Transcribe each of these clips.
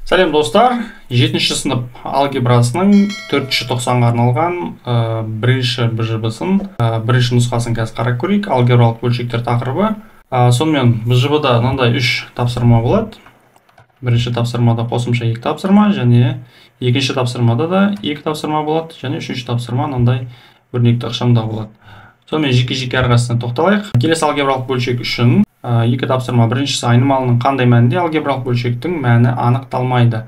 Сәлем достар, 7-ші сынып алгебрасының 490-ға арналған бірінші БЖБ-сын, бірінші нұсқасын қазір қарап көрейік. Алгебралық бөлшектер тақырыбы. Сонымен БЖБ-да мынандай 3 тапсырма болады. Бірінші тапсырмада қосымша 2 тапсырма, және екінші тапсырмада да 2 тапсырма болады, және үшінші тапсырма мынандай өрнекті ықшамда болады. Сонымен жеке-жеке әрқайсысына тоқталайық. Келесі алгебралық бөлшек үшін 2 тапсырма. Біріншісі айнымалының қандай мәнінде алгебралық бөлшектің мәні анықталмайды.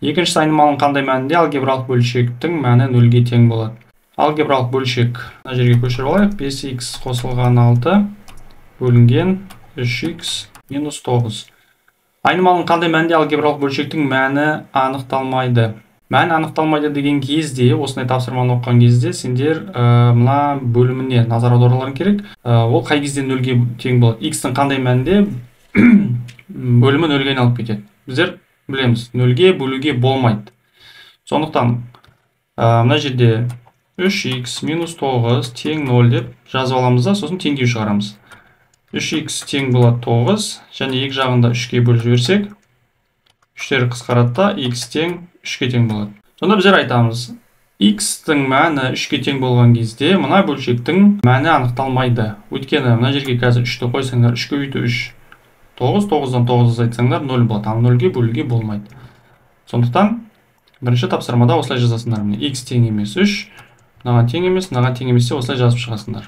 Екіншісі айнымалының қандай мәнінде алгебралық бөлшектің мәні 0-ге тең болады. Алгебралық бөлшек мына жерге көшіріп алайық. 5х қосылған 6 бөлінген 3х минус 9. Айнымалының қандай мәнінде алгебралық бөлшектің мәні анықталмайды. Мән анықталмайды деген кезде, осындай тапсырманы оқыған кезде сендер мына бөліміне назар аударуларың керек. Ол қай кезде 0-ге тең болады? X-тің қандай мәнінде бөлімі 0-ге айналып кетеді. Біздер білеміз, 0-ге бөлуге болмайды. Сондықтан мына жерде 3х минус 9 тең 0 деп жазып аламыз да, сосын теңдеу шығарамыз. 3х тең болады 9, және екі жағында 3-ке бөліп жіберсек, 3-тер қысқарады да, x тең 3-ке тең болады. Сонда біздер айтамыз, x-тің мәні 3-ке тең болған кезде, мына бөлшектің мәні анықталмайды. Өйткені мына жерге қазір 3-ті қойсаңдар, 3 көбейту 3, 9, 9-дан 9 азайтсаңдар 0 болады, ал 0-ге бөлуге болмайды. Сондықтан бірінші тапсырмада осылай жазасыңдар. X тең емес 3, мынаған тең емес, мынаған тең емес, осылай жазып шығасыңдар.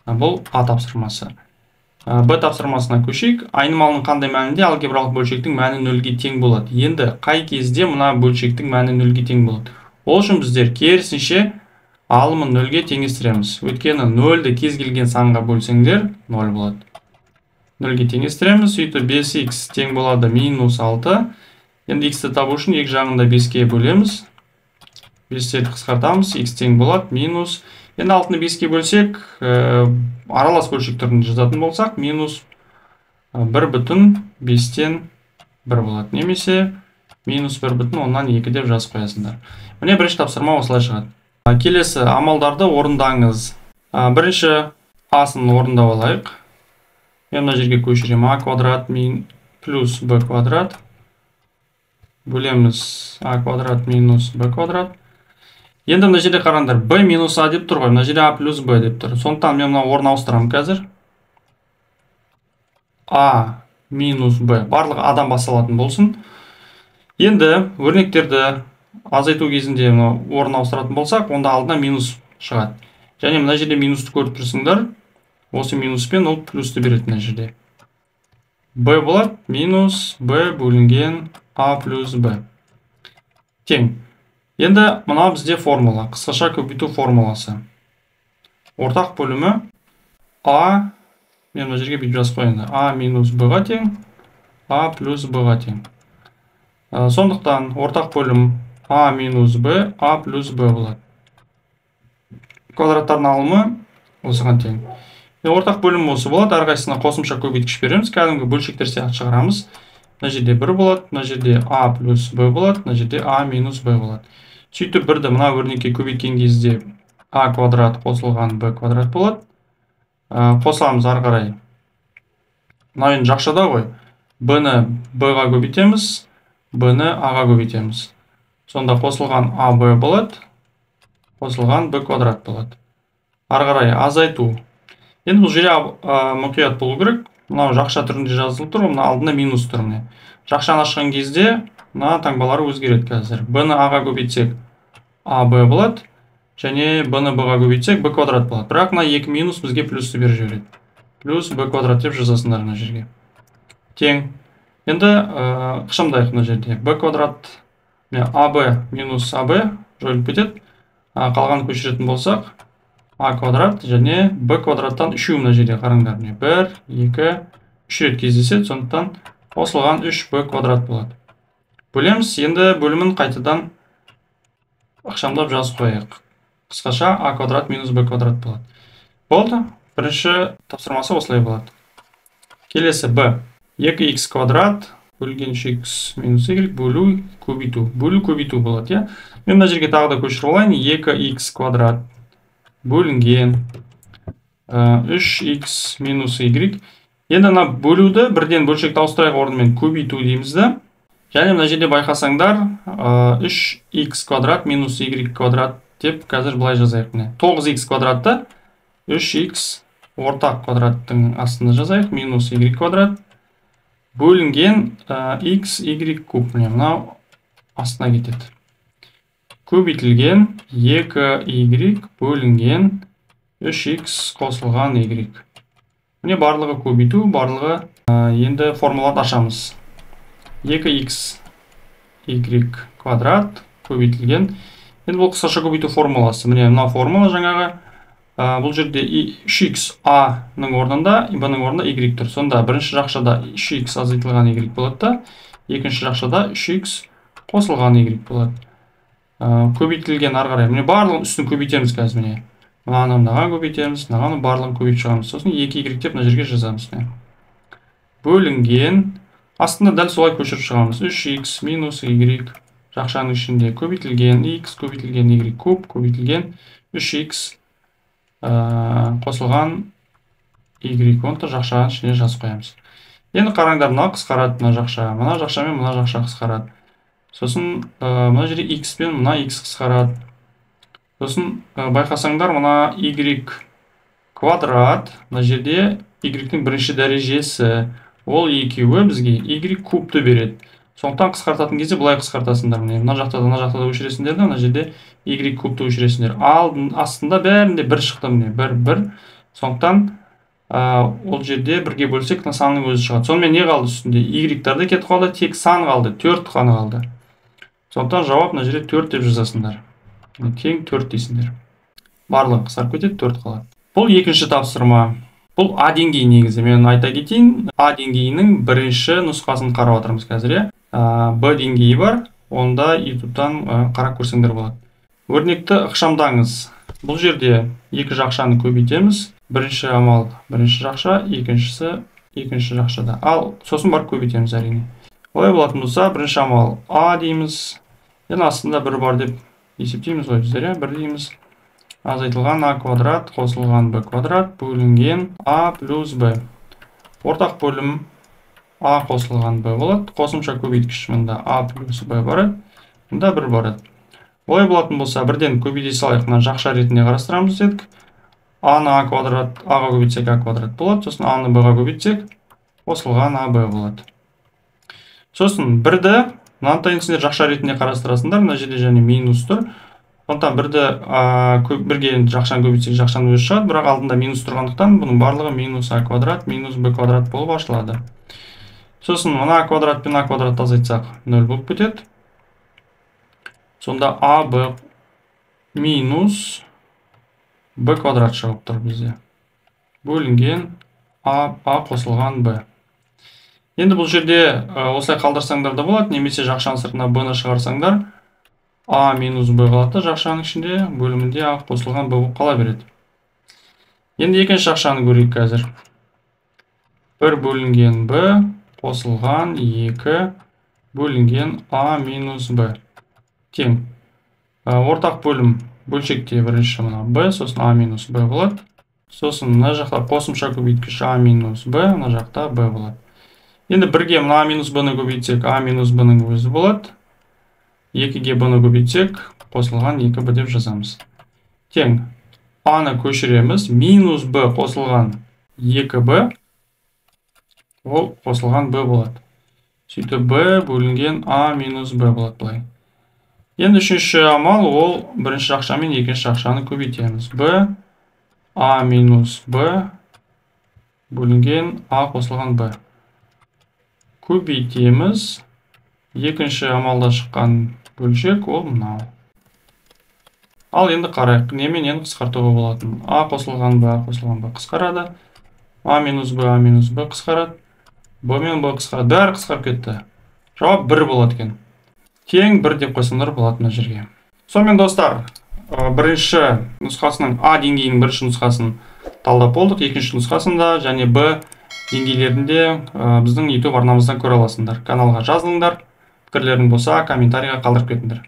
Бұл А тапсырмасы. Б тапсырмасына көшейік. Айнымалының қандай мәнінде алгебралық бөлшектің мәні 0-ге тең болады. Енді қай кезде мына бөлшектің мәні 0-ге тең болады? Ол үшін біздер керісінше алымын 0-ге теңестіреміз. Өйткені 0-ді кез келген санға бөлсеңдер 0 болады. 0-ге теңестіреміз, сөйтіп 5х тең болады минус 6. Енді x-ті табу үшін екі жағында 5-ке бөлеміз. 5-терді қысқартамыз, x тең болады минус. Енді 6-ны 5-ке бөлсек, аралас бөлшек түрінде жазатын болсақ, минус 1,5-тен 1 болады. Немесе минус 1,2 деп жазып қоясыңдар. Міне бірінші тапсырма осылай шығады. Келесі амалдарды орындаңыз. Бірінші асын орындап алайық. Мен мына жерге көшірем. А квадрат плюс б квадрат. Бөлеміз а квадрат минус б квадрат. Енді мына жерде қараңдар, b минус а деп тұр ғой, мына жерде а плюс б деп тұр. Сондықтан мен мына орын ауыстырамын қазір. А минус б, барлығы адан басталатын болсын. Енді өрнектерді азайту кезінде орын ауыстыратын болсақ, онда алдына минус шығады. Және мына жерде минусты көріп тұрсыңдар, осы минуспен ол плюсті береді мына жерде. b болады минус b бөлінген а плюс б. Тең. Енді мына бізде формула, қысқаша көбейту формуласы. Ортақ бөлімі а, мен мына жерге бүйтіп жазып қояйын, а минус б-ға тең, а плюс б-ға тең. Сондықтан ортақ бөлім а минус б, а плюс б болады. Квадраттардың алымы осыған тең. Ортақ бөлім осы болады, әрқайсысына қосымша көбейткіш береміз, кәдімгі бөлшектер сияқты шығарамыз. Мына жерде 1 болады, мына жерде а плюс б болады, мына жерде а минус б болады. Сөйтіп 1-ді мына өрнекке көбейткен кезде а квадрат қосылған б квадрат болады. Қосыламыз ары қарай. Мына енді жақшада ғой. b-ні b-ға көбейтеміз, b-ні а-ға көбейтеміз. Сонда қосылған а б болады, қосылған б квадрат болады. Ары қарай азайту. Енді бұл жерде мұқият болу керек. Мынау жақша түрінде жазылып тұр, мына алдында минус тұр. Жақшаны ашқан кезде мына таңбалары өзгереді қазір. b-ні а-ға көбейтсек а б болады, және b-ні б-ға көбейтсек б квадрат болады. Бірақ мына екі минус бізге плюсті беріп жібереді. Плюс б квадрат деп жазасыңдар мына жерге. Тең. Енді ықшамдайық мына жерде. б квадрат а б минус а б жойылып кетеді. Қалған көшіретін болсақ, а квадрат және б квадраттан 3 мына жерде қараңдар. 1, 2, 3 рет кездеседі, сондықтан қосылған 3b квадрат болады. Бөлеміз, енді бөлімін қайтадан ықшамдап жазып қояйық. Қысқаша а квадрат минус б квадрат болады. Болды. Бірінші тапсырмасы осылай болады. Келесі б. 2х квадрат бөлінген 3х минус y бөлу көбейту. Бөлу көбейту болады. Мен мына жерге тағы да көшіріп алайын. 2х квадрат бөлінген 3х минус y. Енді бөлуді бірден бөлшекті ауыстырайық орнымен көбейту дейміз да. Және мына жерде байқасаңдар 3x квадрат минус y квадрат деп қазір былай жазайық. 9x квадратты 3x ортақ квадраттың астында жазайық, минус y квадрат бөлінген x y куб. Мынау астына кетеді. Көбейтілген 2y бөлінген 3x қосылған y. Міне барлығы көбейту, барлығы енді формуланы ашамыз. 2x y квадрат көбейтілген. Енді бұл қысқаша көбейту формуласы. Міне мына формула жаңағы. Бұл жерде 3x a-ның орнында, b-ның орнында y тұр. Сонда бірінші жақшада 3x азайтылған y болады да, екінші жақшада 3x қосылған y болады. Көбейтілген ары қарай. Міне барлығын үстін көбейтеміз қазір. Міне мынаған көбейтеміз, мынаған барлығын көбейтіп шығамыз. Сосын 2y деп мына жерге жазамыз. Бөлінген, астында дәл солай көшіріп шығамыз. 3x минус y жақшаның ішінде көбейтілген x көбейтілген y куб көбейтілген 3x қосылған y. Оны жақшаның ішіне жазып қоямыз. Енді қараңдар, мына қысқарады, мына жақша мен мына жақша қысқарады. Сосын мына жерде x пен мына x қысқарады. Сосын байқасаңдар, мына y квадрат, мына жерде y-дің бірінші дәрежесі, ол екеуі бізге y кубты береді. Сондықтан қысқартатын кезде былай қысқартасыңдар. Мына жақта да өшіресіңдер, мына жерде y кубты өшіресіңдер. Астында бәрінде бір шықты, міне, бір. Сондықтан ол жерде бірге бөлсек, санның өзі шығады. Сонымен не қалды үстінде? Y-тарды кетіп қалды, тек сан қалды, 4 қана қалды. Сондықтан жауап мына жерде 4 деп жазасыңдар. Тең 4 дейсіңдер. Барлығы қысқарып кетеді, 4 қалады. Бұл екінші тапсырма. Бұл А деңгейі негізі. Мен айта кетейін, А деңгейінің бірінші нұсқасын қарап отырмыз қазір. Б деңгейі бар, онда ютубтан қарап көрсеңдер болады. Өрнекті ықшамдаңыз. Бұл жерде екі жақшаны көбейтеміз. Бірінші амал бірінші жақша, екінші жақшада. Ал сосын барып көбейтеміз әрине. Олай болатын болса, бірінші амал А дейміз. Енді астында бір бар деп есептейміз ғой біздер, бір дейміз. Азайтылған а квадрат қосылған б квадрат бөлінген а плюс б. Ортақ бөлім а қосылған б болады. Қосымша көбейткіш мұнда а плюс б барады. Мұнда бір барады. Олай болатын болса, бірден көбейте салайық, мына жақша ретінде қарастырамыз дедік. А-ны а квадрат, а-ға көбейтсек а квадрат болады. Сосын а-ны б-ға көбейтсек қосылған а б болады. Сосын бірді мынантайын сендер жақша ретінде қарастырасыңдар. Мына жерде және минус тұр. Сондықтан бірге жақшаны көбейтсек жақшаның өзі шығады, бірақ алдында минус тұрғандықтан бұның барлығы минус а квадрат минус б квадрат болып ашылады. Сосын мына а квадрат пен а квадрат азайтсақ 0 болып кетеді. Сонда а б минус б квадрат шығып тұр бізде. Бөлінген а қосылған б. Енді бұл жерде осылай қалдырсаңдар да болады, немесе жақшаның сыртына б-ны шығарсаңдар а минус б қалады, жақшаның ішінде бөлімінде а қосылған б болып қала береді. Енді екінші жақшаны көрейік қазір. 1 бөлінген б қосылған 2 бөлінген а минус б. Тең. Ортақ бөлім бөлшекте бірінші мына б, сосын а минус б болады. Сосын мына жақта қосымша көбейткіш а минус б, мына жақта б болады. Енді бірге мына а минус б-ны көбейтсек а минус б-ның өзі болады. 2-ге б-ны көбейтсек қосылған 2b деп жазамыз. Тең. А-ны көшіреміз. Минус б қосылған 2b. Ол қосылған б болады. Сөйтіп б бөлінген а минус б болады былай. Енді үшінші амал ол бірінші жақша мен екінші жақшаны көбейтеміз. б а минус б бөлінген а қосылған б. Көбейтеміз. Екінші амалда шыққан бөлшек ол мынау. Ал енді қарайық, немен енді қысқартуға болатын. А қосылған б қысқарады. А минус б қысқарады. Б мен б қысқарады. Бәрі қысқарып кетті. Жауап 1 болады екен. Тең 1 деп қойсаңдар болады мына жерге. Сонымен достар, бірінші нұсқасының А деңгейінің бірінші нұсқасын талдап болдық. Екінші нұсқасында және Б деңгейлерінде біздің YouTube арнамыздан көре аласыңдар. Каналға жазылыңдар. Пікірлерің болса комментарийға қалдырып кетіңдер.